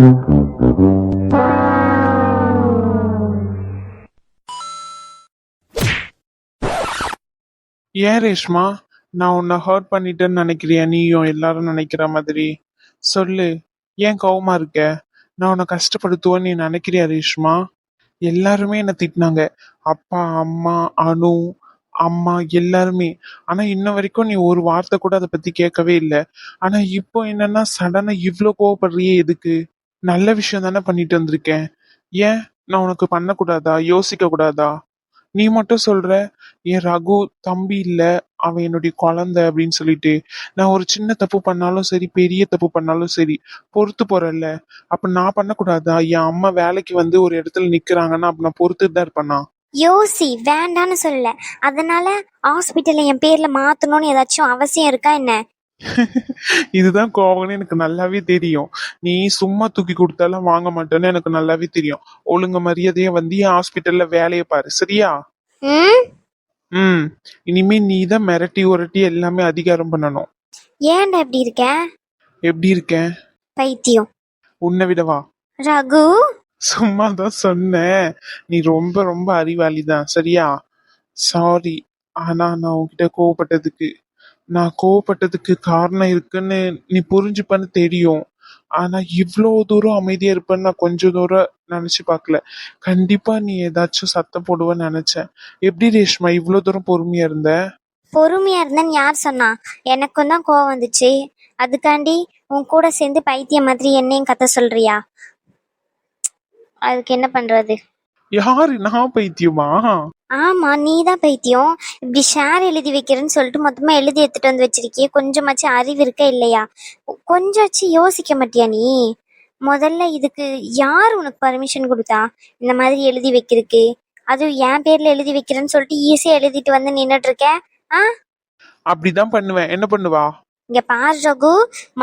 ஏன் ரேஷ்மா? நான் உன்னை ஹர்ட் பண்ணிட்டேன்னு நினைக்கிறியா? நீயும் எல்லாரும் நினைக்கிற மாதிரி சொல்லு. ஏன் கோவமா இருக்க? நான் உன்னை கஷ்டப்படுத்துவேன்னு நீ நினைக்கிறியா ரேஷ்மா? எல்லாருமே என்ன திட்டினாங்க. அப்பா, அம்மா, அனு, அம்மா எல்லாருமே. ஆனா இன்ன வரைக்கும் நீ ஒரு வார்த்தை கூட அதை பத்தி கேட்கவே இல்லை. ஆனா இப்போ என்னன்னா சடனா இவ்ளோ கோவப்படுறியே எதுக்கு? நல்ல விஷயம் தானே பண்ணிட்டு வந்திருக்கேன். ஏன் நான் உனக்கு பண்ணக்கூடாதா? யோசிக்க கூடாதா? நீ மட்டும் சொல்ற என் ரகு தம்பி இல்ல, அவன் என்னுடைய குழந்தை அப்படின்னு சொல்லிட்டு. நான் ஒரு சின்ன தப்பு பண்ணாலும் சரி, பெரிய தப்பு பண்ணாலும் சரி, பொறுத்து போறேன்ல. அப்ப நான் பண்ணக்கூடாதா? என் அம்மா வேலைக்கு வந்து ஒரு இடத்துல நிக்கிறாங்கன்னா அப்ப நான் பொறுத்துட்டு தான் இருப்பேனா? யோசி, வேண்டான்னு சொல்லல. அதனால ஹாஸ்பிட்டல்ல என் பேர்ல மாத்தணும்னு ஏதாச்சும் அவசியம் இருக்கா என்ன? இதுதான் கோவம்னு எனக்கு நல்லாவே தெரியும். நீ சும்மா தூக்கி கொடுத்தாலும் வாங்க மாட்டேன்னு எனக்கு நல்லாவே தெரியும். ஒழுங்கு மரியாதையா வந்து என் ஹாஸ்பிட்டல்ல வேலையை பாரு, சரியா? ம். ம். இனிமே நீ தான் மிரட்டி உரட்டி எல்லாமே அதிகாரம் பண்ணணும். ஏன்டா இப்படி இருக்க? எப்படி இருக்கேன்? பைத்தியம். உன்னை விடவா? ரகு. சும்மா தான் சொன்னேன். நீ ரொம்ப ரொம்ப அறிவாளி தான், சரியா? சாரி. ஆனா நான் கோவப்பட்டதுக்கு காரணம் இருக்குன்னு நீ புரிஞ்சுப்பன்னு தெரியும். ஆனா இவ்வளோ தூரம் அமைதியா இருப்பேன்னு நான் கொஞ்சம் தூரம் நினைச்சு பார்க்கல. கண்டிப்பா நீ ஏதாச்சும் சத்தம் போடுவேன்னு நினைச்சேன். எப்படி ரேஷ்மா இவ்வளோ தூரம் பொறுமையா இருந்த? பொறுமையா இருந்தேன்னு யார் சொன்னா? எனக்கும் தான் கோவம் வந்துச்சு. அதுக்காண்டி உன் கூட சேர்ந்து பைத்தியம் மாதிரி என்னையும் கத்த சொல்றியா? அதுக்கு என்ன பண்றது? யாரு, நான் பைத்தியமா? ஆமா, நீ தான் பைத்தியம். இப்படி ஷேர் எழுதி வைக்கிறேன்னு சொல்லிட்டு மொத்தமா எழுதி எடுத்துட்டு வந்து வச்சிருக்கியே. கொஞ்சமாச்சு அறிவு இருக்க இல்லையா? கொஞ்சாச்சு யோசிக்க மாட்டியா நீ? முதல்ல இதுக்கு யார் உனக்கு பர்மிஷன் கொடுத்தா இந்த மாதிரி எழுதி வைக்கிறதுக்கு? அதுவும் என் பேர்ல எழுதி வைக்கிறேன்னு சொல்லிட்டு ஈஸியா எழுதிட்டு வந்து நின்னுட்டு இருக்க. ஆ, அப்படிதான் பண்ணுவேன், என்ன பண்ணுவா? இங்க பாரு ரகு,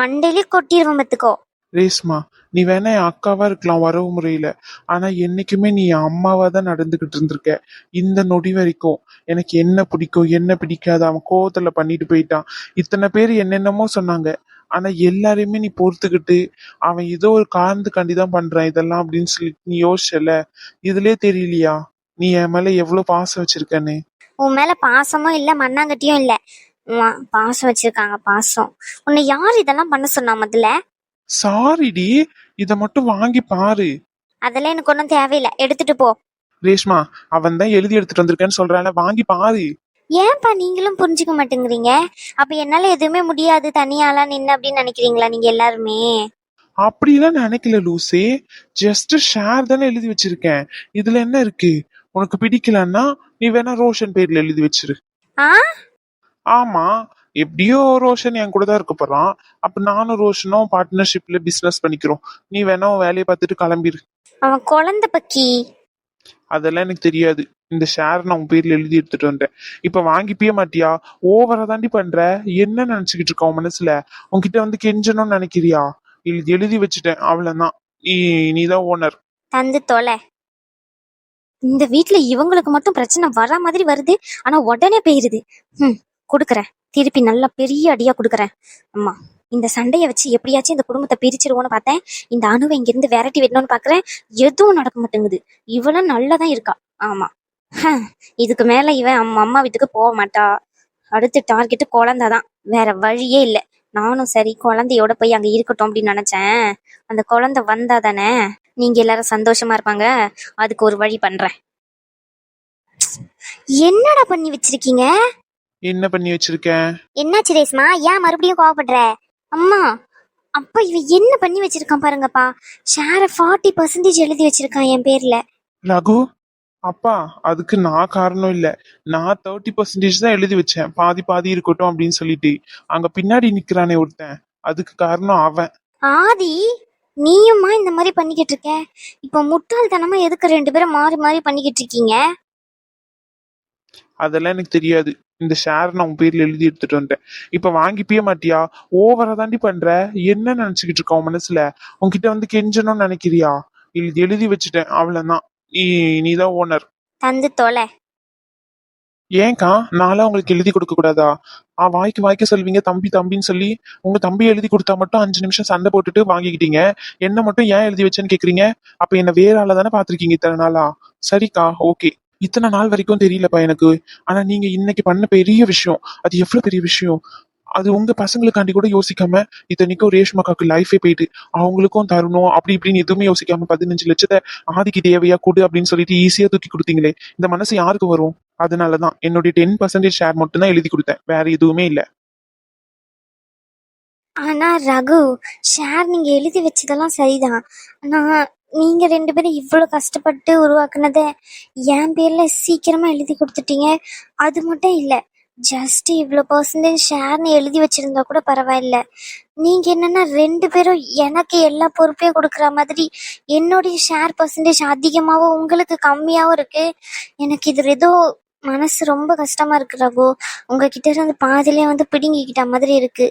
மண்டையிலே கொட்டிடுவோம் பத்துக்கோ. ரேஷ்மா, நீ வேணா என் அக்காவா இருக்கலாம் வரவு முறையில. ஆனா என்னைக்குமே நீ என் அம்மாவா தான் நடந்துகிட்டு இருந்திருக்க. இந்த நொடி வரைக்கும் எனக்கு என்ன பிடிக்கும் என்ன பிடிக்காது அவன் கோவத்துல பண்ணிட்டு போயிட்டான். இத்தனை பேர் என்னென்னமோ சொன்னாங்க. ஆனா எல்லாரையுமே நீ பொறுத்துக்கிட்டு அவன் ஏதோ ஒரு காரணத்துக்காண்டி தான் பண்றான் இதெல்லாம் அப்படின்னு சொல்லி நீ யோசிச்சல. இதுலயே தெரியலையா நீ என் மேல எவ்வளவு பாசம் வச்சிருக்கன்னு? உன் மேல பாசமும் இல்ல, மண்ணாங்கட்டியும் இல்ல. பாசம் வச்சிருக்காங்க, பாசம். உன்னை யார் இதெல்லாம் பண்ண சொன்னா முதல்ல? சாரிடி, இத மட்டும் வாங்கி பாரு. அதெல்லாம் எனக்கு ஒன்றும் தேவையில்லை, எடுத்துட்டு போ. ரேஷ்மா, அவன் தான் எழுதி எடுத்துட்டு வந்திருக்கேன்னு சொல்றான, வாங்கி பாரு. ஏன்பா நீங்களும் புரிஞ்சுக்க மாட்டேங்கிறீங்க? அப்ப என்னால எதுவுமே முடியாது, தனியாலாம் நின்று அப்படின்னு நினைக்கிறீங்களா நீங்க எல்லாருமே? அப்படிலாம் நினைக்கல லூசே. ஜஸ்ட் ஷேர் தானே எழுதி வச்சிருக்கேன். இதுல என்ன இருக்கு? உனக்கு பிடிக்கலன்னா நீ வேணா ரோஷன் பேர்ல எழுதி வச்சிரு. ஆ, ஆமா, எப்படியோ ரோஷன் என் கூட தான் இருக்க போறான். அப்ப நானும் ரோஷனும் பார்ட்னர்ஷிப்ல பிசினஸ் பண்ணிக்கிறோம். நீ வேணா உன் வேலையை பார்த்துட்டு கிளம்பிரு. அவன் குழந்தை பக்கி. அதெல்லாம் எனக்கு தெரியாது. இந்த ஷேர் நான் உன் பேர்ல எழுதி எடுத்துட்டு வந்தேன். இப்ப வாங்கிப்பிய மாட்டியா? ஓவரா தாண்டி பண்ற. என்ன நினைச்சுக்கிட்டு இருக்க உன் மனசுல? உன்கிட்ட வந்து கெஞ்சணும்னு நினைக்கிறியா? எழுதி வச்சுட்டேன், அவ்வளவுதான். நீதான் ஓனர். தந்து தொலை. இந்த வீட்டுல இவங்களுக்கு மட்டும் பிரச்சனை வர மாதிரி வருது, ஆனா உடனே போயிருது. கொடுக்குறேன், திருப்பி நல்லா பெரிய அடியா கொடுக்குறேன். அம்மா, இந்த சண்டையை வச்சு எப்படியாச்சும் இந்த குடும்பத்தை பிரிச்சிருவோன்னு பார்த்தேன். இந்த அணுவை இங்கிருந்து விரட்டி விடணும்னு பாக்குறேன். எதுவும் நடக்க மாட்டேங்குது. இவளும் நல்லதான் இருக்கா. ஆமா, இதுக்கு மேல இவன் அம்மா வீட்டுக்கு போக மாட்டா. அடுத்து டார்கெட்டு குழந்தைதான், வேற வழியே இல்லை. நானும் சரி குழந்தையோட போய் அங்க இருக்கட்டும் அப்படின்னு நினைச்சேன். அந்த குழந்தை வந்தா தானே நீங்க எல்லாரும் சந்தோஷமா இருப்பாங்க. அதுக்கு ஒரு வழி பண்றேன். என்னடா பண்ணி வச்சிருக்கீங்க? என்ன பண்ணி வச்சிருக்கேன்? என்னாச்சு ரேஸ்மா, ஏன் மறுபடியும் கோவப்படுற? அம்மா, அப்பா இவன் என்ன பண்ணி வச்சிருக்கான் பாருங்கப்பா. ஷேர 40% எழுதி வச்சிருக்கான் என் பேர்ல. ரகு, அப்பா, அதுக்கு நான் காரணம் இல்ல. நான் 30% தான் எழுதி வச்சேன், பாதி பாதி இருக்கட்டும் அப்படின்னு சொல்லிட்டு. அங்க பின்னாடி நிக்கிறானே ஒருத்தன், அதுக்கு காரணம் அவன். ஆதி, நீயுமா இந்த மாதிரி பண்ணிக்கிட்டு இருக்க? இப்ப முட்டாள்தனமா எதுக்கு ரெண்டு பேரும் மாறி மாறி பண்ணிக்கிட்டு இருக்கீங்க? அதெல்லாம் எனக்கு தெரியாது. இந்த ஷேர் நான் உன் பேர்ல எழுதி எடுத்துட்டு வந்தேன். இப்ப வாங்கிப்பிய மாட்டியா? ஓவரா தாண்டி பண்ற. என்ன நினைச்சுக்கிட்டு இருக்க உன் மனசுல? உன்கிட்ட வந்து கெஞ்சணும்னு நினைக்கிறியா? எழுதி வச்சுட்டேன், அவ்வளவுதான். நீதான் ஓனர். தந்து தொலை. ஏன்க்கா நான்லாம் உங்களுக்கு எழுதி கொடுக்க கூடாதா? வாய்க்கு வாய்க்கு சொல்வீங்க தம்பி தம்பின்னு சொல்லி. உங்க தம்பி எழுதி கொடுத்தா மட்டும் 5 நிமிஷம் சண்டை போட்டுட்டு வாங்கிக்கிட்டீங்க. என்ன மட்டும் ஏன் எழுதி வச்சேன்னு கேக்குறீங்க? அப்ப என்ன வேற ஆள தானே பாத்திருக்கீங்க இத்தனை நாளா? சரிக்கா, ஓகே. இத்தனை நாள் வரைக்கும் தெரியலப்பா எனக்கு. ஆனா நீங்க இன்னைக்கு பண்ண பெரிய விஷயம். அது எவ்வளவு பெரிய விஷயம். அது உங்க பசங்களுக்காண்டி கூட யோசிக்காம, இத்தனைக்கும் ரேஷ்மாக்காக்கு லைஃபே போயிட்டு அவங்களுக்கும் தரணும் அப்படி இப்படின்னு எதுவுமே யோசிக்காம 15 லட்சத்தை ஆதிக்கு தேவையா கூடு அப்படின்னு சொல்லிட்டு ஈஸியா தூக்கி கொடுத்தீங்களே. இந்த மனசு யாருக்கு வரும்? அதனாலதான் என்னுடைய 10% ஷேர் மட்டும் தான் எழுதி கொடுத்தேன், வேற எதுவுமே இல்ல. ஆனா ரகு, ஷேர் நீங்க எழுதி வச்சதெல்லாம் சரிதான். ஆனா நீங்க 2 பேரும் இவ்வளவு கஷ்டப்பட்டு உருவாக்குனத என் பேர்ல சீக்கிரமா எழுதி கொடுத்துட்டீங்க. அது மட்டும் இல்ல, ஜஸ்ட் இவ்வளோ பர்சன்டேஜ் ஷேர்னு எழுதி வச்சிருந்தா கூட பரவாயில்ல. நீங்க என்னன்னா 2 பேரும் எனக்கு எல்லா பொறுப்பையும் கொடுக்குற மாதிரி என்னுடைய ஷேர் பர்சன்டேஜ் அதிகமாகவும் உங்களுக்கு கம்மியாகவும் இருக்கு. எனக்கு இது ஏதோ மனசு ரொம்ப கஷ்டமா இருக்கு ரகு. உங்ககிட்ட இருந்து பாதிலே பிடுங்கிக்கிட்ட மாதிரி இருக்கு.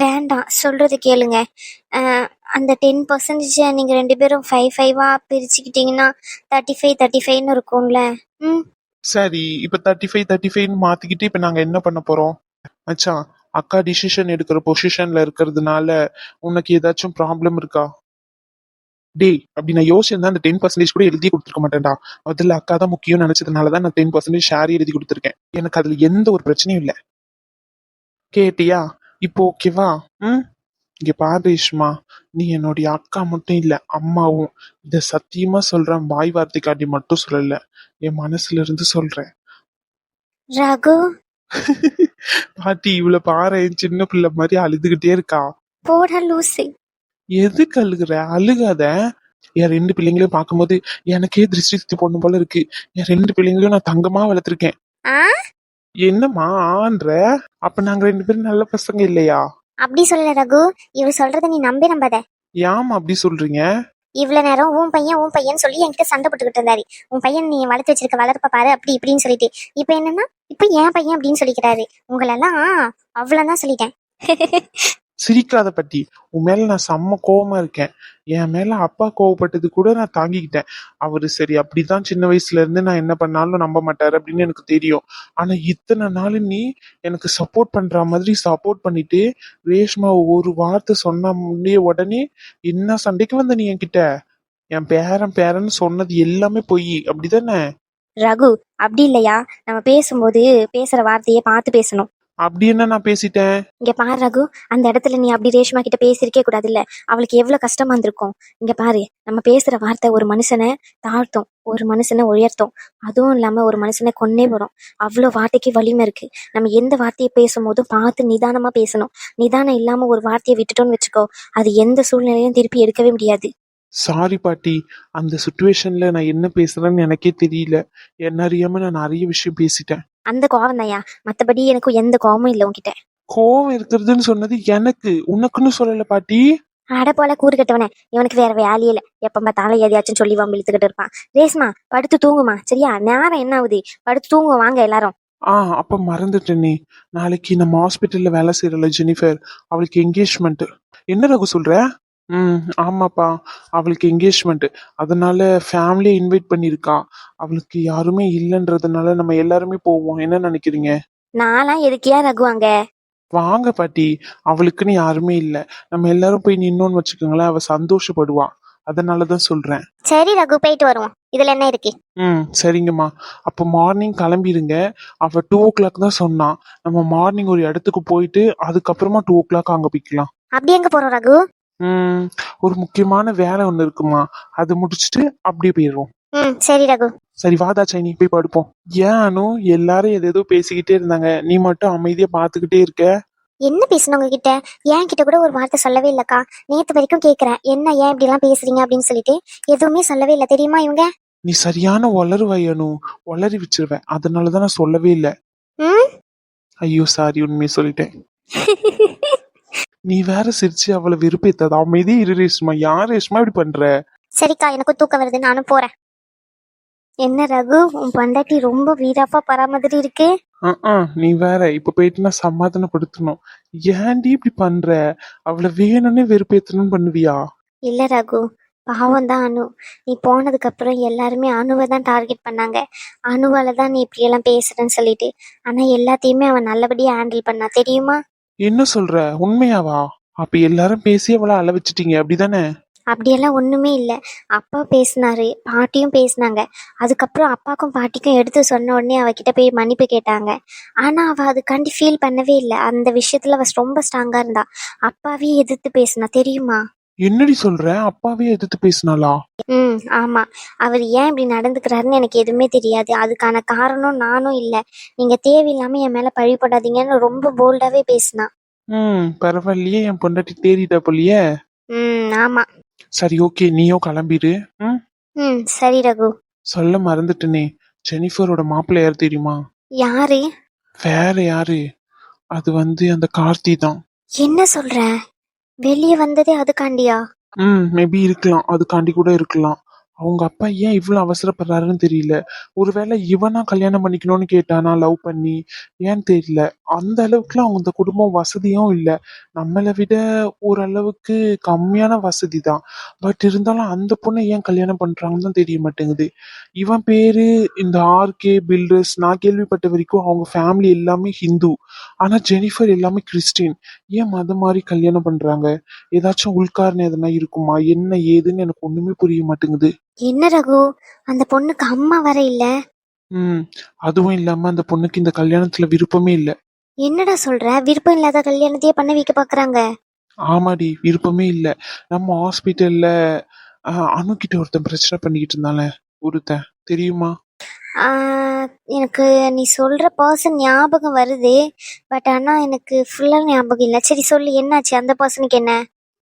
வேண்டாம், சொல்றது கேளுங்க. அந்த 10% நீங்க 2 பேரும் 5-5 பிரிச்சுக்கிட்டீங்கன்னா 35-35ன்னு இருக்கும்ல. ம். சரி, இப்ப 35-35 மாத்திக்கிட்டு இப்ப நாங்க என்ன பண்ண போறோம்? மச்சான், அக்கா டிசிஷன் எடுக்கிற பொசிஷன்ல இருக்கிறதுனால உனக்கு ஏதாச்சும் ப்ராப்ளம் இருக்கா? டேய், அப்படி நான் யோசிச்சிருந்தா அந்த 10% கூட எழுதி கொடுத்துருக்க மாட்டேன்டா. முதல்ல அக்கா தான் முக்கியம் நினைச்சதுனாலதான் நான் 10% ஷேர் எழுதி கொடுத்துருக்கேன். எனக்கு அதுல எந்த ஒரு பிரச்சனையும் இல்ல. கேட்டியா? இப்போ ஓகேவா? ம். இங்க பாரு ரேஷ்மா, நீ என்னுடைய அக்கா மட்டும் இல்ல, அம்மாவும். இத சத்தியமா சொல்றேன், வாய் வார்த்தைக்காண்டி மட்டும் சொல்லல, என் மனசுல இருந்து சொல்றேன். ரகு, பாட்டி இவ்வளவு பாரு, சின்ன பிள்ளை மாதிரி அழுதுகிட்டே இருக்கா. போட லூசி. எதுக்கு அழுகுற? அழுகாத. என் 2 பிள்ளைங்களையும் பார்க்கும்போது எனக்கே திருஷ்டி சுத்தி போடணும் போல இருக்கு. என் 2 பிள்ளைங்களையும் நான் தங்கமா வளர்த்திருக்கேன். ஆ, என்னம்மா ஆன்ற? அப்ப நாங்க 2 பேரும் நல்ல பசங்க இல்லையா? அப்படி சொல்லல ரகு. இவ சொல்றத நீ நம்பாத. ஏமா அப்படி சொல்றீங்க? இவ்வளவு நேரம் உன் பையன் சொல்லி என்கிட்ட சண்டை போட்டுக்கிட்டு இருந்தாரு. உன் பையன் நீ வளர்த்து வச்சிருக்க வளர்ப்ப பாரு அப்படி இப்படின்னு சொல்லிட்டு, இப்ப என்னன்னா இப்ப என் பையன் அப்படின்னு சொல்லிக்கிறாரு. உங்களெல்லாம் அவ்வளவுதான் சொல்லிட்டேன். சிரிக்காத பட்டி. உன் மேல நான் செம்ம கோவமா இருக்கேன். என் மேல அப்பா கோவப்பட்டது கூட நான் தாங்கிக்கிட்டேன். அவரு சரி அப்படிதான் சின்ன வயசுல இருந்து நான் என்ன பண்ணாலும் நம்ப மாட்டாரு அப்படின்னு எனக்கு தெரியும். ஆனா இத்தனை நாள் நீ எனக்கு சப்போர்ட் பண்ற மாதிரி சப்போர்ட் பண்ணிட்டு ரேஷ்மா ஒரு வார்த்தை சொன்ன முடிய உடனே என்ன சண்டைக்கு வந்த நீ என்கிட்ட? என் பேரன் சொன்னது எல்லாமே பொய், அப்படிதானே? ரகு, அப்படி இல்லையா? நம்ம பேசும்போது பேசுற வார்த்தையை பார்த்து பேசணும். அப்படி என்ன நான் பேசிட்டேன்? இங்க பாரு ரகு, அந்த இடத்துல நீ அப்படி ரேஷ்மா கிட்ட பேசிருக்கே கூடாது இல்ல. அவளுக்கு எவ்வளவு கஷ்டமா இருந்திருக்கும். இங்க பாரு, நம்ம பேசுற வார்த்தை ஒரு மனுஷனை தாழ்த்தும், ஒரு மனுஷனை உயர்த்தும். அதுவும் இல்லாம ஒரு மனுஷனை கொன்னே போடும். அவ்வளவு வார்த்தைக்கு வலிமை இருக்கு. நம்ம எந்த வார்த்தையை பேசும்போதும் பார்த்து நிதானமா பேசணும். நிதானம் இல்லாம ஒரு வார்த்தையை விட்டுட்டோம்னு வச்சுக்கோ, அது எந்த சூழ்நிலையும் திருப்பி எடுக்கவே முடியாது. சாரி பாட்டி, அந்த சுச்சுவேஷன்ல நான் என்ன பேசுறேன்னு எனக்கே தெரியல. என்ன அறியாம நான் நிறைய விஷயம் பேசிட்டேன். அந்த கோவம் தான்யா, மத்தபடி எனக்கு எந்த கோவமும் இல்லை உன்கிட்ட. கோவம் இருக்கிறதுன்னு சொன்னது எனக்கு, உனக்குன்னு சொல்லல பாட்டி. அட போல கூறு கட்டவனே, இவனுக்கு வேற வேலையே இல்லை. எப்ப பார்த்தாலும் எதையாச்சும் சொல்லி இழுத்துக்கிட்டு இருப்பான். ரேஷ்மா, படுத்து தூங்குமா சரியா? நேரம் என்ன ஆகுது? படுத்து தூங்குவோம் வாங்க எல்லாரும். அப்ப மறந்துட்டேனே. நாளைக்கு நம்ம ஹாஸ்பிட்டல்ல வேலை செய்யறல ஜெனிஃபர், அவளுக்கு என்கேஜ்மெண்ட். என்ன ரகு சொல்ற? ஆமாப்பா, அவளுக்கு என்கேஜ்மெண்ட். அதனால ஃபேமிலியை இன்வைட் பண்ணிருக்கா. அவளுக்கு யாருமே இல்லைன்றதுனால நம்ம எல்லாருமே போவோம். என்ன நினைக்கிறீங்க? நான்லாம் எதுக்கியா ரகு அங்க? வாங்க பாட்டி, அவளுக்குன்னு யாருமே இல்ல. நம்ம எல்லாரும் போய் நின்னோன்னு வச்சுக்கோங்களேன், அவ சந்தோஷப்படுவா. அதனாலதான் சொல்றேன். சரி ரகு, போயிட்டு வருவோம். இதுல என்ன இருக்கு? சரிங்கம்மா. அப்ப மார்னிங் கிளம்பிடுங்க. அவ 2 o'clock தான் சொன்னா. நம்ம மார்னிங் ஒரு இடத்துக்கு போயிட்டு அதுக்கப்புறமா 2 o'clock அங்க போய்க்கலாம். அப்படி எங்க போறோம் ரகு? ஒரு முக்கியமான வேலை ஒண்ணு இருக்குமா, அது முடிச்சுட்டு அப்படியே போயிடுவோம். சரி ரகு. சரி வாதா சைனி, போய் படுப்போம். ஏன் அனு, எல்லாரும் எதேதோ பேசிக்கிட்டே இருந்தாங்க, நீ மட்டும் அமைதியா பாத்துக்கிட்டே இருக்க? என்ன பேசணும் உங்ககிட்ட? ஏன் கிட்ட கூட ஒரு வார்த்தை சொல்லவே இல்லக்கா. நேத்து வரைக்கும் கேக்குறேன், என்ன ஏன் இப்படி எல்லாம் பேசுறீங்க அப்படின்னு சொல்லிட்டு எதுவுமே சொல்லவே இல்லை தெரியுமா இவங்க. நீ சரியான வளருவாய் அனு, வளரி வச்சிருவேன். அதனாலதான் நான் சொல்லவே இல்லை. ஐயோ சாரி, உண்மையை சொல்லிட்டேன். நீ வேற சிரிச்சு அவளை வெறுப்பேத்தாத. அமைதியே இரு ரேஷ்மா. யார் ரேஷ்மா இப்படி பண்ற? சரிக்கா, எனக்கு தூக்கம் வருது, நானும் போறேன். என்ன ரகு, உன் பொண்டாட்டி ரொம்ப வீராப்பா பரா மாதிரி இருக்கு. நீ வேற இப்ப போயிட்டு நான் சமாதானப்படுத்தணும். ஏன்டி இப்படி பண்ற? அவளை வேணும்னே வெறுப்பேத்தணும் பண்ணுவியா? இல்ல ரகு, பாவம் தான் அனு. நீ போனதுக்கு அப்புறம் எல்லாருமே அணுவை தான் டார்கெட் பண்ணாங்க. அணுவால தான் நீ இப்படியெல்லாம் பேசுறேன்னு சொல்லிட்டு. ஆனா எல்லாத்தையுமே அவன் நல்லபடியா ஹேண்டில் பண்ணா தெரியுமா? என்ன சொல்ற? உண்மையாவா? அப்ப எல்லாரும் பேசி அவளை அள வச்சிட்டீங்க அப்படிதானே? அப்படியெல்லாம் ஒண்ணுமே இல்லை. அப்பா பேசினாரு, பாட்டியும் பேசினாங்க. அதுக்கப்புறம் அப்பாக்கும் பாட்டிக்கும் எடுத்து சொன்ன உடனே அவகிட்ட போய் மன்னிப்பு கேட்டாங்க. ஆனா அவ அதுக்காண்டி ஃபீல் பண்ணவே இல்லை. அந்த விஷயத்துல அவ ரொம்ப ஸ்ட்ராங்கா இருந்தா. அப்பாவே எதிர்த்து பேசினா தெரியுமா? என்னடி சொல்ற? அப்பாவே எதிர்த்து பேசினாளா? ஆமா. அவர் ஏன் இப்படி நடந்துக்கிறாருன்னு எனக்கு எதுவுமே தெரியாது. அதுக்கான காரணம் நானும் இல்ல. நீங்க தேவையில்லாம என் மேல பழி போடாதீங்கன்னு ரொம்ப போல்டாவே பேசினா. பரவாயில்லையே, என் பொண்டாட்டி தேறிட்டா போலியே. ஆமா. சரி, ஓகே, நீயும் கிளம்பிடு. ம். சரி ரகு. சொல்ல மறந்துட்டனே, ஜெனிஃபரோட மாப்பிள்ளை யார் தெரியுமா? யாரு? வேற யாரு? அது அந்த கார்த்தி தான். என்ன சொல்ற? வெளியே வந்ததே அதுக்காண்டியா? மேபி இருக்கலாம், அதுக்காண்டி கூட இருக்கலாம். அவங்க அப்பா ஏன் இவ்வளவு அவசரப்படுறாருன்னு தெரியல. ஒருவேளை இவனா கல்யாணம் பண்ணிக்கணும்னு கேட்டானா, லவ் பண்ணி? ஏன்னு தெரியல. அந்த அளவுக்குலாம் அவங்க குடும்பம் வசதியும் இல்ல. நம்மளை விட ஓரளவுக்கு கம்மியான வசதி தான். பட் இருந்தாலும் அந்த பொண்ணை ஏன் கல்யாணம் பண்றாங்கன்னு தான் தெரிய மாட்டேங்குது. இவன் பேரு இந்த ஆர்கே பில்டர்ஸ். நான் கேள்விப்பட்ட வரைக்கும் அவங்க ஃபேமிலி எல்லாமே ஹிந்து. ஆனா ஜெனிஃபர் எல்லாமே கிறிஸ்டின். ஏன் மதம் மாதிரி கல்யாணம் பண்றாங்க? ஏதாச்சும் உள்காரணம் எதனா இருக்குமா? என்ன ஏதுன்னு எனக்கு ஒண்ணுமே புரிய மாட்டேங்குது. என்ன ரகு, அந்த பொண்ணுக்கு அம்மா வர இல்ல? ம் அதுவும் இல்லாம அந்த பொண்ணுக்கு இந்த கல்யாணத்துல விருப்பமே இல்ல. என்னடா சொல்ற? விருப்பம் இல்லாத கல்யாணத்தையே பண்ண வைக்க பாக்குறாங்க? ஆமாடி, விருப்பமே இல்ல. நம்ம ஹாஸ்பிட்டல்ல அணுகிட்ட ஒருத்தன் பிரச்சனை பண்ணிக்கிட்டு இருந்தால, ஒருத்தன், தெரியுமா? எனக்கு நீ சொல்ற பர்சன் ஞாபகம் வருது. பட் ஆனா எனக்கு ஃபுல்லா ஞாபகம் இல்லை. சரி சொல்லு, என்னாச்சு அந்த பர்சனுக்கு என்ன?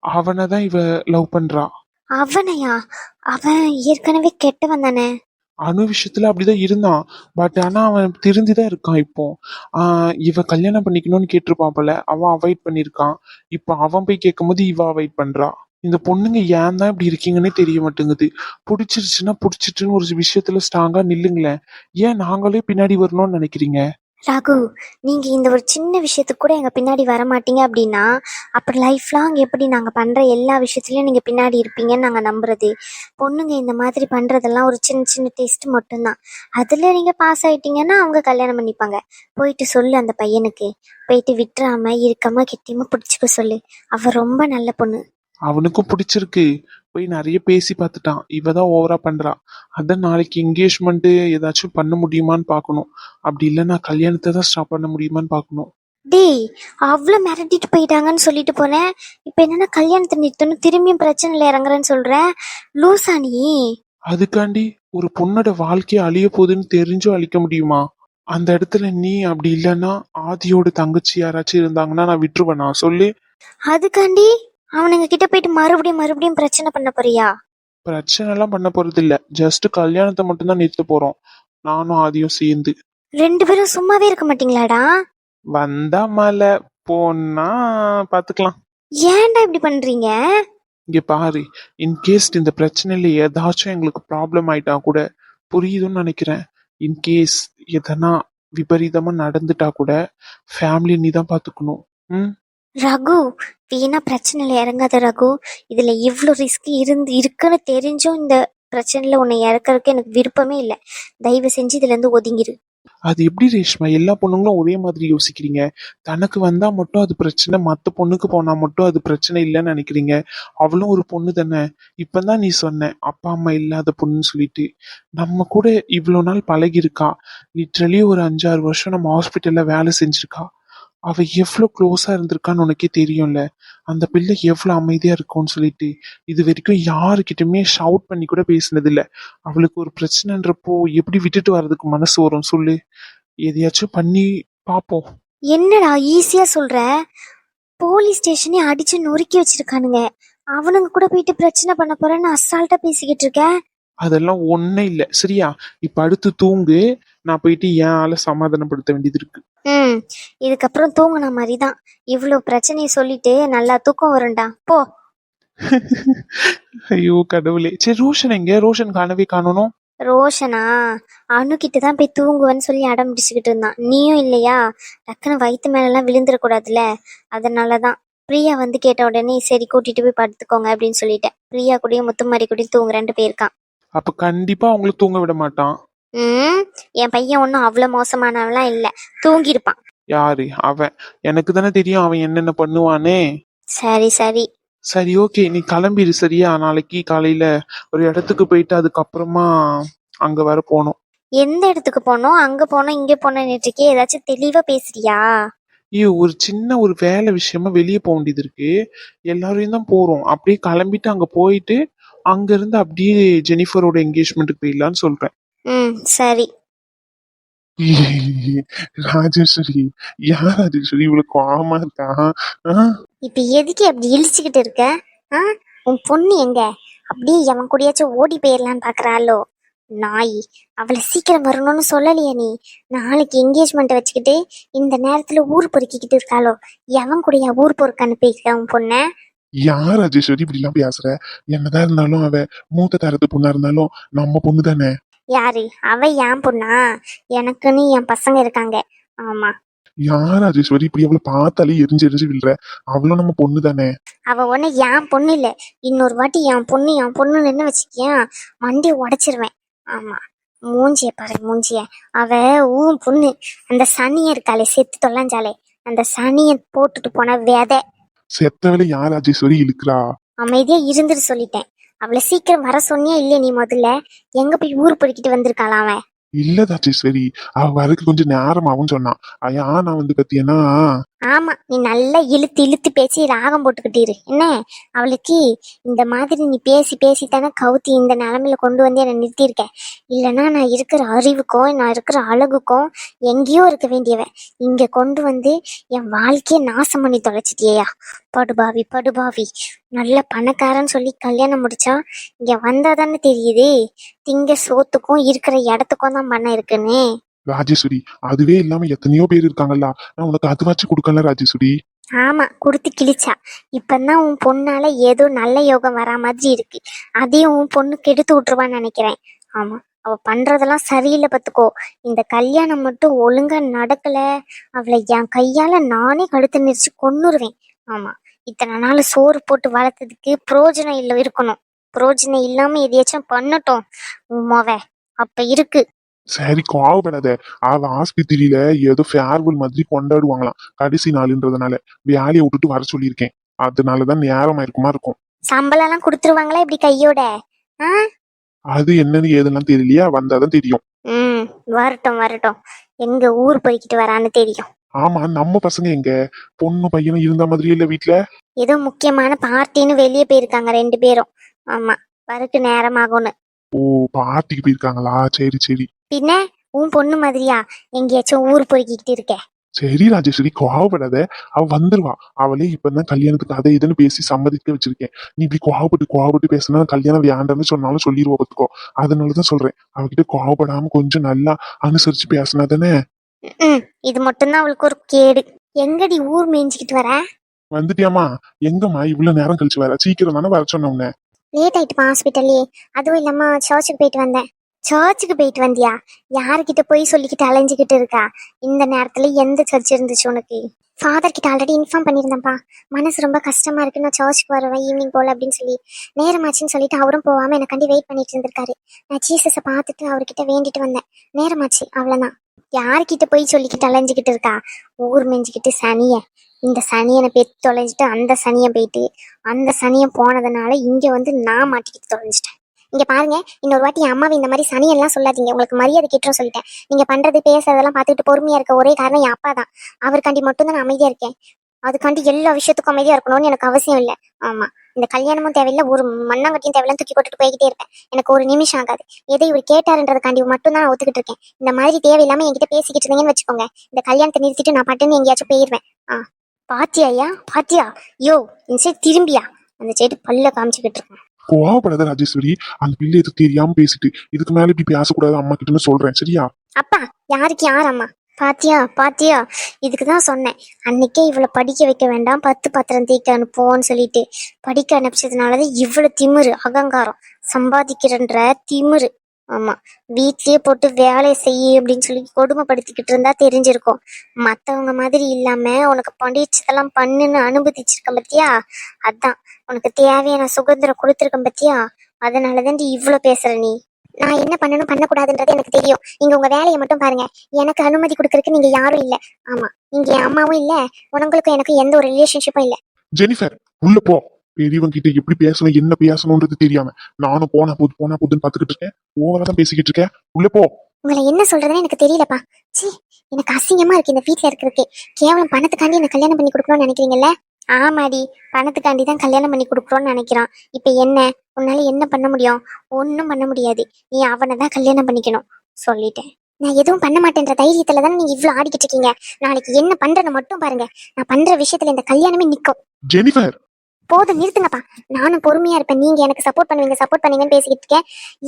அவனைதான் இவ லவ் பண்றா. அவனையா? அவன் ஏற்கனவே கெட்டவன் தானே? அணு விஷயத்துல அப்படிதான் இருந்தான். பட் ஆனா அவன் திருந்திதான் இருக்கான் இப்போ. இவ கல்யாணம் பண்ணிக்கணும்னு கேட்டிருப்பான் போல, அவன் அவாய்ட் பண்ணிருக்கான். இப்ப அவன் போய் கேட்கும் போது இவ அவாய்ட் பண்றா. இந்த பொண்ணுங்க ஏன் தான் இப்படி இருக்கீங்கன்னே தெரிய மாட்டேங்குது. பிடிச்சிருச்சுன்னா பிடிச்சிட்டுன்னு ஒரு விஷயத்துல ஸ்ட்ராங்கா நில்லுங்களேன். ஏன் நாங்களே பின்னாடி வரணும்னு நினைக்கிறீங்க? ரகு, நீங்க இந்த ஒரு சின்ன விஷயத்துக்கு கூட எங்க பின்னாடி வர மாட்டீங்க அப்படின்னா அப்புறம் லைஃப் லாங் எப்படி நாங்க பண்ற எல்லா விஷயத்துலயும் நீங்க பின்னாடி இருப்பீங்கன்னு நாங்க நம்புறது? பொண்ணுங்க இந்த மாதிரி பண்றதெல்லாம் ஒரு சின்ன சின்ன டெஸ்ட் மட்டும்தான். அதுல நீங்க பாஸ் ஆயிட்டீங்கன்னா அவங்க கல்யாணம் பண்ணிப்பாங்க. போயிட்டு சொல்லு அந்த பையனுக்கு. போயிட்டு விட்டுறாம இருக்காம கிட்டியமா பிடிச்சிக்க சொல்லு. அவ ரொம்ப நல்ல பொண்ணு. அவனுக்கும் பிடிச்சிருக்கு. போய் நிறைய பேசி பார்த்துட்டான். இவதான் ஓவரா பண்றா. அதான் நாளைக்கு என்கேஜ்மெண்ட் ஏதாச்சும் பண்ண முடியுமான்னு பார்க்கணும். அப்படி இல்லைன்னா கல்யாணத்தை தான் ஸ்டாப் பண்ண முடியுமான்னு பார்க்கணும். டேய், அவ்வளோ மிரட்டிட்டு போயிட்டாங்கன்னு சொல்லிட்டு போனேன். இப்ப என்னன்னா கல்யாணத்தை நிறுத்தணும், திரும்பியும் பிரச்சனைல இறங்குறேன்னு சொல்ற? லூசா நீ? அதுக்காண்டி ஒரு பொண்ணோட வாழ்க்கைய அழிய போகுதுன்னு தெரிஞ்சும் அழிக்க முடியுமா? அந்த இடத்துல நீ அப்படி இல்லைன்னா ஆதியோட தங்கச்சி யாராச்சும் இருந்தாங்கன்னா நான் விட்டுருவேனா சொல்லு? அதுக்காண்டி அவனுங்க கிட்ட போயிட்டு மறுபடியும் மறுபடியும் பிரச்சனை பண்ண போறியா? பிரச்சனை எல்லாம் பண்ண போறது இல்ல. ஜஸ்ட் கல்யாணத்தை மட்டும் தான் நிறுத்த போறோம், நானும் ஆதியும் சேர்ந்து. ரெண்டு பேரும் சும்மாவே இருக்க மாட்டீங்களாடா? வந்தா மலை, போனா பாத்துக்கலாம். ஏன்டா இப்படி பண்றீங்க? இங்க பாரு, இன்கேஸ் இந்த பிரச்சனையில ஏதாச்சும் எங்களுக்கு ப்ராப்ளம் ஆயிட்டா கூட, புரியுதுன்னு நினைக்கிறேன். இன்கேஸ் எதனா விபரீதமா நடந்துட்டா கூட ஃபேமிலி நீ தான் பாத்துக்கணும். ம் ரகு, வீணா பிரச்சனையில இறங்காத ரகு. இதுல இவ்ளோ ரிஸ்க் இருக்குன்னு தெரிஞ்சும் இந்த பிரச்சனையில உன்னை இறக்கறதுக்கு எனக்கு விருப்பமே இல்லை. தயவு செஞ்சு இதுல இருந்து ஒதுங்கிரு. அது எப்படி ரேஷ்மா, எல்லா பொண்ணுங்களும் ஒரே மாதிரி யோசிக்கிறீங்க? தனக்கு வந்தா மட்டும் அது பிரச்சனை, மத்த பொண்ணுக்கு போனா மட்டும் அது பிரச்சனை இல்லைன்னு நினைக்கிறீங்க? அவளும் ஒரு பொண்ணு தானே. இப்பதான் நீ சொன்ன அப்பா அம்மா இல்லாத பொண்ணுன்னு சொல்லிட்டு. நம்ம கூட இவ்வளவு நாள் பழகி இருக்கா. லிட்ரலி ஒரு 5-6 வருஷம் நம்ம ஹாஸ்பிட்டல்ல வேலை செஞ்சிருக்கா. அவ எவ்வளவு க்ளோஸா இருந்திருக்கான்னு உனக்கே தெரியும்ல. அந்த பிள்ளை எவ்வளவு அமைதியா இருக்கும்னு சொல்லிட்டு இது வரைக்கும் யாருக்கிட்டயுமே ஷவுட் பண்ணி கூட பேசினது இல்ல. அவளுக்கு ஒரு பிரச்சனைன்றப்போ எப்படி விட்டுட்டு வர்றதுக்கு மனசு வரும் சொல்லு? எதையாச்சும் பண்ணி பாப்போம். என்னடா ஈஸியா சொல்ற? போலீஸ் ஸ்டேஷனே அடிச்சு நொறுக்கி வச்சிருக்கானுங்க. அவனுங்க கூட போயிட்டு பிரச்சனை பண்ண போறேன்னு அசால்ட்டா பேசிக்கிட்டு இருக்க. அதெல்லாம் ஒண்ணே இல்ல, சரியா? இப்ப அடுத்து தூங்கு. நான் போயிட்டு என் ஆளை சமாதானப்படுத்த வேண்டியது இருக்கு. இதுக்கப்புறம் தூங்குன மாதிரிதான். இவ்வளவு பிரச்சனையை சொல்லிட்டு நல்லா தூக்கம் வரும்டா, போ. ஐயோ கடவுளே. சரி, ரோஷன் எங்க? ரோஷன் காணவே காணணும். ரோஷனா? அணுகிட்ட தான் போய் தூங்குவேன்னு சொல்லி அடம் பிடிச்சுக்கிட்டு இருந்தான். நீயும் இல்லையா? டக்குன்னு வயிற்று மேல எல்லாம் விழுந்துடக்கூடாதுல, அதனாலதான். பிரியா வந்து கேட்ட உடனே சரி கூட்டிட்டு போய் படுத்துக்கோங்க அப்படின்னு சொல்லிட்டேன். பிரியா கூடயும் முத்துமாரி கூடயும் தூங்குறேன்ட்டு போயிருக்கான். அப்ப கண்டிப்பா அவங்கள தூங்க விட மாட்டான். என் பையன் ஒன்றும் அவ்வளோ மோசமானவன்லாம் இல்லை, தூங்கியிருப்பான். யாரு அவன்? எனக்கு தானே தெரியும் அவன் என்னென்ன பண்ணுவானே. சரி சரி. சரி ஓகே, நீ கிளம்பிடு சரியா? நாளைக்கு காலையில ஒரு இடத்துக்கு போயிட்டு அதுக்கப்புறமா அங்க வர போனோம். எந்த இடத்துக்கு போனோம்? அங்க போனோம் இங்க போனோம் நேற்றுக்கே, ஏதாச்சும் தெளிவா பேசுறியா? ஐயோ, ஒரு சின்ன ஒரு வேலை விஷயமா வெளியே போக வேண்டியது இருக்கு. எல்லாரையும் தான் போறோம். அப்படியே கிளம்பிட்டு அங்க போயிட்டு அங்க இருந்து அப்படியே ஜெனிஃபரோட என்கேஜ்மெண்ட்டுக்கு போயிடலான்னு சொல்றேன். சரி. ராஜேஸ்வரி, யார் ராஜேஸ்வரி இவ்வளவு கோவமா இருக்கா? இப்ப எதுக்கு அப்படி இழிச்சுக்கிட்டு இருக்க? உன் பொண்ணு எங்க? அப்படியே எவன் கூடயாச்சும் ஓடி போயிடலான்னு பாக்குறாளோ நாய். அவளை சீக்கிரம் வரணும்னு சொல்லலையா நீ? நாளைக்கு என்கேஜ்மெண்ட் வச்சுக்கிட்டு இந்த நேரத்துல ஊர் பொறுக்கிக்கிட்டு இருக்காளோ? எவன் கூடயா ஊர் பொறுக்க அனுப்பியிருக்க உன் பொண்ண? யார் ராஜேஸ்வரி இப்படி எல்லாம் பேசுற? என்னதான் இருந்தாலும் அவ மூத்த தரத்து பொண்ணா இருந்தாலும் நம்ம பொண்ணு தானே. யாரு அவ? என் பொண்ணா? எனக்குன்னு என் பசங்க இருக்காங்க. ஆமா. யார் ராஜேஸ்வரி இப்படி அவளை பார்த்தாலே எரிஞ்சு எரிஞ்சு விழுற? அவளும் நம்ம பொண்ணு தானே. அவ ஒண்ணு என் பொண்ணு இல்ல. இன்னொரு வாட்டி என் பொண்ணு நின்று வச்சுக்கியா மண்டி உடைச்சிருவேன். ஆமா. மூஞ்சிய பாரு மூஞ்சிய. அவ ஊன் பொண்ணு. அந்த சனிய இருக்காளே செத்து தொலைஞ்சாலே, அந்த சனிய போட்டுட்டு போன விதை. செத்தவளை யார் ராஜேஸ்வரி இழுக்கிறா? அமைதியா இருந்துட்டு சொல்லிட்டேன். அவளை சீக்கிரம் வர சொன்னியா இல்லையா நீ? முதல்ல எங்க போய் ஊர் பொறுக்கிட்டு வந்திருக்காளா அவன்? இல்ல ராஜேஸ்வரி, அவ வரக்கு கொஞ்சம் நேரம் ஆகும் சொன்னான். நான் வந்து பத்தியனா. ஆமா, நீ நல்லா இழுத்து இழுத்து பேசி ராகம் போட்டுக்கிட்டீரு என்ன? அவளுக்கு இந்த மாதிரி நீ பேசி பேசி தானே கவுத்தி இந்த நிலமையில கொண்டு வந்து என்னை நிறுத்தியிருக்க. இல்லைன்னா நான் இருக்கிற அறிவுக்கும் நான் இருக்கிற அழகுக்கும் எங்கேயோ இருக்க வேண்டியவன் இங்க கொண்டு வந்து என் வாழ்க்கையை நாசம் பண்ணி தொலைச்சிட்டியா? படுபாவி படுபாவி. நல்ல பணக்காரன்னு சொல்லி கல்யாணம் முடிச்சா இங்க வந்தா தானே தெரியுது திங்க சோத்துக்கும் இருக்கிற இடத்துக்கும் தான் பணம் இருக்குன்னு. ராஜேஸ்வரி, அதுவே இல்லாம எத்தனையோ பேர் இருக்காங்கல்ல, நான் உனக்கு அது வச்சு கொடுக்கல ராஜேஸ்வரி. ஆமா, குடுத்து கிழிச்சா. இப்பதான் உன் பொண்ணால ஏதோ நல்ல யோகம் வரா மாதிரி இருக்கு. அதையும் உன் பொண்ணு கெடுத்து விட்டுருவான்னு நினைக்கிறேன். ஆமா, அவ பண்றதெல்லாம் சரியில்லை பத்துக்கோ. இந்த கல்யாணம் மட்டும் ஒழுங்கா நடக்கல, அவளை என் கையால நானே கழுத்து நெரிச்சு கொன்னுருவேன். ஆமா, இத்தனை நாள் சோறு போட்டு வளர்த்ததுக்கு புரோஜனம் இல்லை இருக்கணும். புரோஜனம் இல்லாம எதையாச்சும் பண்ணட்டும் உமாவ, அப்ப இருக்கு. சரி கோவப்படாத. அவ ஆஸ்பத்திரியில ஏதோ ஃபேர்வெல் மாதிரி கொண்டாடுவாங்களாம் கடைசி நாளுன்றதுனால வேலையை விட்டுட்டு வர சொல்லியிருக்கேன். அதனாலதான் நேரமா இருக்குமா இருக்கும். சம்பளம் எல்லாம் கொடுத்துருவாங்களா இப்படி கையோட? அது என்னன்னு ஏதெல்லாம் தெரியலையா, வந்தாதான் தெரியும். வரட்டும் வரட்டும், எங்க ஊர் போய்கிட்டு வரான்னு தெரியும். ஆமா, நம்ம பசங்க எங்க? பொண்ணு பையனும் இருந்த மாதிரியே இல்ல வீட்டுல. ஏதோ முக்கியமான பார்ட்டின்னு வெளியே போயிருக்காங்க 2 பேரும். ஆமா, வரக்கு நேரமாகும்னு. ஓ, பார்ட்டிக்கு போயிருக்காங்களா? சரி சரி. பின்ன உன் பொண்ணு மாதிரியா எங்கேயாச்சும் ஊர் பொறுக்கிக்கிட்டு இருக்க? சரி ராஜேஸ்வரி, கோவப்படாத. அவ வந்துருவா. அவளே இப்பதான் கல்யாணத்துக்கு அதை இதுன்னு பேசி சம்மதிக்க வச்சிருக்கேன். நீ இப்படி கோவப்பட்டு பேசினா கல்யாணம் வேண்டாம்னு சொன்னாலும் சொல்லிடுவா பத்துக்கோ. அதனாலதான் சொல்றேன், அவகிட்ட கோவப்படாம கொஞ்சம் நல்லா அனுசரிச்சு பேசினா தானே. இது மட்டும்தான் அவளுக்கு ஒரு கேடு. எங்கடி ஊர் மேய்ஞ்சிக்கிட்டு வர? வந்துட்டியாமா? எங்கம்மா இவ்வளவு நேரம் கழிச்சு வர? சீக்கிரம் தானே வர சொன்ன. லேட் ஆயிட்டுப்பா ஹாஸ்பிட்டல்லே. அதுவும் இல்லாம சர்ச்சுக்கு போயிட்டு வந்தேன். சர்ச்சுக்கு போயிட்டு வந்தியா? யாருக்கிட்ட போய் சொல்லிக்கிட்டு அலைஞ்சுக்கிட்டு இருக்கா? இந்த நேரத்துல எந்த சர்ச் இருந்துச்சு உனக்கு? ஃபாதர் கிட்ட ஆல்ரெடி இன்ஃபார்ம் பண்ணியிருந்தேன்ப்பா. மனசு ரொம்ப கஷ்டமா இருக்கு, நான் சர்ச்சுக்கு வருவேன் ஈவினிங் போல அப்படின்னு சொல்லி. நேரமாச்சுன்னு சொல்லிட்டு அவரும் போகாம எனக்காண்டி வெயிட் பண்ணிட்டு இருந்திருக்காரு. நான் ஜீசஸை பார்த்துட்டு அவர்கிட்ட வேண்டிட்டு வந்தேன். நேரமாச்சு, அவ்வளவுதான். யாருக்கிட்ட போய் சொல்லிக்கிட்டு அலைஞ்சுக்கிட்டு இருக்கா? ஊர் மெஞ்சிக்கிட்டு சனிய. இந்த சனியனை பெற்று தொலைஞ்சிட்டு அந்த சனியை போயிட்டு அந்த சனியை போனதுனால இங்க வந்து நான் மாட்டிக்கிட்டு தொலைஞ்சிட்டேன். இங்க பாருங்க, இன்னொரு வாட்டி அம்மாவை இந்த மாதிரி சனியெல்லாம் சொல்லாதீங்க. உங்களுக்கு மரியாதை கேட்டுரும் சொல்லிட்டேன். நீங்க பண்றது பேசுறதெல்லாம் பார்த்துட்டு பொறுமையா இருக்க ஒரே காரணம் என் அப்பா தான். அவருக்காண்டி மட்டும் தான் நான் அமைதியா இருக்கேன். அதுக்காண்டி எல்லா விஷயத்துக்கும் அமைதியா இருக்கணும்னு எனக்கு அவசியம் இல்லை. ஆமா, இந்த கல்யாணமும் தேவையில்லை, ஒரு மண்ணாங்கட்டியும் தேவையில்லாம் தூக்கி போட்டுட்டு போய்கிட்டே இருப்பேன். எனக்கு ஒரு நிமிஷம் ஆகாது. எதை இவர் கேட்டாருன்றதுக்காண்டி மட்டும் தான் நான் ஒத்துக்கிட்டு இருக்கேன். இந்த மாதிரி தேவையில்லாம என்கிட்ட பேசிக்கிட்டு இருந்தீங்கன்னு வச்சுக்கோங்க, இந்த கல்யாணத்தை நிறுத்திட்டு நான் பட்டுன்னு எங்கேயாச்சும் போயிடுவேன். பாத்தியா ஐயா, பாத்தியா? யோ, இந்த சைடு திரும்பியா, அந்த சைடு பல்ல காமிச்சுக்கிட்டு இருக்கேன். கோவப்படாத ராஜேஸ்வரி. அந்த பிள்ளை எதுக்கு தெரியாம பேசிட்டு இதுக்கு மேல இப்படி பேசக்கூடாது அம்மா கிட்டன்னு சொல்றேன், சரியா? அப்பா, யாருக்கு யார் அம்மா? பாத்தியா பாத்தியா, இதுக்குதான் சொன்னேன் அன்னைக்கே இவளை படிக்க வைக்க வேண்டாம், 10 பத்திரம் தீக்க அனுப்புவோன்னு சொல்லிட்டு. படிக்க அனுப்பிச்சதுனாலதான் இவ்வளவு திமிரு, அகங்காரம், சம்பாதிக்கிறன்ற திமிரு. ஆமா, வீட்லயே போட்டு வேலையை செய்ய அப்படின்னு சொல்லி கொடுமைப்படுத்திக்கிட்டு இருந்தா தெரிஞ்சிருக்கும். மத்தவங்க மாதிரி இல்லாம உனக்கு பண்டிச்சதெல்லாம் பண்ணுன்னு அனுமதிச்சிருக்கேன் பத்தியா? அதான் உனக்கு தேவையான சுதந்திரம் கொடுத்துருக்கேன் பத்தியா? அதனாலதான் இவ்ளோ பேசுற நீ. நான் என்ன பண்ணணும் பண்ணக்கூடாதுன்றது எனக்கு தெரியும். நீங்க உங்க வேலையை மட்டும் பாருங்க. எனக்கு அனுமதி கொடுக்கறதுக்கு நீங்க யாரும் இல்ல. ஆமா, நீங்க என் அம்மாவும் இல்ல, உங்களுக்கும் எனக்கு எந்த ஒரு ரிலேஷன்ஷிப்பும் இல்ல. ஜெனிஃபர் உள்ள போ. பெரியவங்க கிட்ட எப்படி பேசணும் என்ன பேசணும்ன்றது தெரியாம நானும் போனா போதுன்னு பாத்துக்கிட்டு இருக்கேன். ஓவரா தான் பேசிக்கிட்டு இருக்கேன். உள்ள போ. உங்களை என்ன சொல்றதுன்னு எனக்கு தெரியலப்பா. ச்சீ, எனக்கு அசிங்கமா இருக்கு இந்த வீட்ல இருக்கிறதுக்கே. கேவலம் பணத்துக்காண்டி என்ன கல்யாணம் பண்ணி கொடுக்கணும்னு நினைக்கிறீங்கல்ல? ஆமாடி, பணத்துக்காண்டி தான் கல்யாணம் பண்ணி கொடுக்குறோன்னு நினைக்கிறான். இப்ப என்ன? உன்னால என்ன பண்ண முடியும்? ஒன்னும் பண்ண முடியாது. நீ அவனை தான் கல்யாணம் பண்ணிக்கணும். சொல்லிட்டேன். நான் எதுவும் பண்ண மாட்டேன்ற தைரியத்துல தானே நீங்க இவ்ளோ ஆடிக்கிட்டு இருக்கீங்க. நாளைக்கு என்ன பண்றேன்னு மட்டும் பாருங்க. நான் பண்ற விஷயத்துல இந்த கல்யாணமே நிக்கும். ஜெனிஃபர் போதும், நிறுத்துங்கப்பா. நானும் பொறுமையா இருப்பேன். நீங்க எனக்கு சப்போர்ட் பண்ணுவீங்கன்னு பேசிக்கிட்டு இருக்கேன்.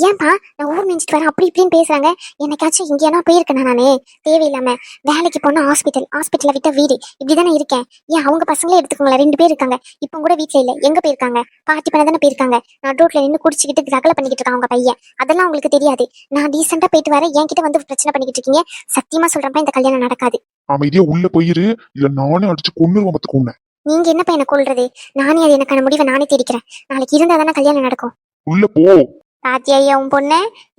ஏன்பா நான் ஊர் நினைச்சிட்டு வரேன் அப்படி இப்படின்னு பேசுறாங்க. என்னைக்காச்சும் இங்கேனா போயிருக்கேன் நானே தேவையில்லாம? வேலைக்கு போனா ஹாஸ்பிட்டல்ல விட்ட வீடு இப்படிதானே இருக்கேன். ஏன் அவங்க பசங்களே எடுத்துக்கோங்களேன், 2 பேர் இருக்காங்க. இப்போ கூட வீட்டுல இல்ல, எங்க போயிருக்காங்க? பார்ட்டி பண்ண தானே போயிருக்காங்க. நான் ரோட்ல நின்று குடிச்சுக்கிட்டு ரகலை பண்ணிக்கிட்டு இருக்கான் உங்க பையன். அதெல்லாம் உங்களுக்கு தெரியாது. நான் டீசெண்டா போயிட்டு வரேன், என்கிட்ட வந்து பிரச்சனை பண்ணிக்கிட்டு இருக்கீங்க. சத்தியமா சொல்றேன்ப்பா, இந்த கல்யாணம் நடக்காது. அமைதியா உள்ள போயிரு, இல்ல நானே அடிச்சு கொன்னுருவேன் பாத்துக்கோங்க. நீங்க என்னப்பா என்ன கொள்றது? நானே அது எனக்கான முடிவை நானே தேடிக்கிறேன். நாளைக்கு இருந்தா தானே கல்யாணம் நடக்கும். உள்ள போ. பாத்தியா உன் பொண்ண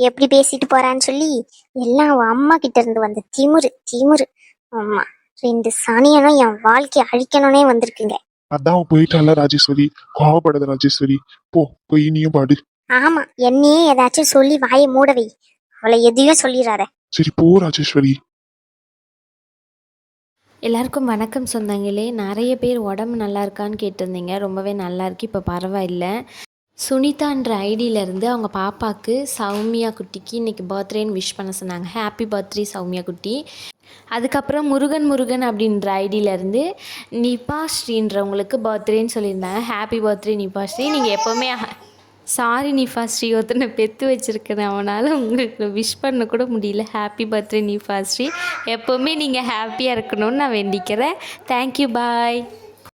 எப்படி பேசிட்டு போறான்னு சொல்லி? எல்லாம் அவன் அம்மா கிட்ட இருந்து வந்த திமுரு. ஆமா, 2 சனியனும் என் வாழ்க்கையை அழிக்கணும்னே வந்திருக்குங்க. அதான் போயிட்டால ராஜேஸ்வரி, கோவப்படாத ராஜேஸ்வரி. போ, போய் நீயும் பாடு. ஆமா, என்னையே ஏதாச்சும் சொல்லி வாயை மூடவை. அவளை எதையும் சொல்லிடாத. சரி போ ராஜேஸ்வரி. எல்லாருக்கும் வணக்கம் சொந்தங்களே. நிறைய பேர் உடம்பு நல்லா இருக்கான்னு கேட்டிருந்தீங்க. ரொம்பவே நல்லா இருக்கு, இப்போ பரவாயில்லை. சுனிதான்ற ஐடியிலேருந்து அவங்க பாப்பாவுக்கு சௌமியா குட்டிக்கு இன்றைக்கி பர்த்டேன்னு விஷ் பண்ண சொன்னாங்க. ஹாப்பி பர்த்டே சௌமியா குட்டி. அதுக்கப்புறம் முருகன் அப்படின்ற ஐடியிலேருந்து நிபா ஸ்ரீன்றவங்களுக்கு பர்த்டேன்னு சொல்லியிருந்தாங்க. Happy birthday Nipa Sri. நீங்கள் எப்போவுமே சாரி நிஃபா ஸ்ரீ, ஒருத்தனை பெற்று வச்சுருக்கேன், அவனால் உங்களுக்கு விஷ் பண்ண கூட முடியல. Happy birthday Nifa Sri. எப்போவுமே நீங்கள் ஹாப்பியாக இருக்கணும்னு நான் வேண்டிக்கிறேன். தேங்க்யூ, பாய்.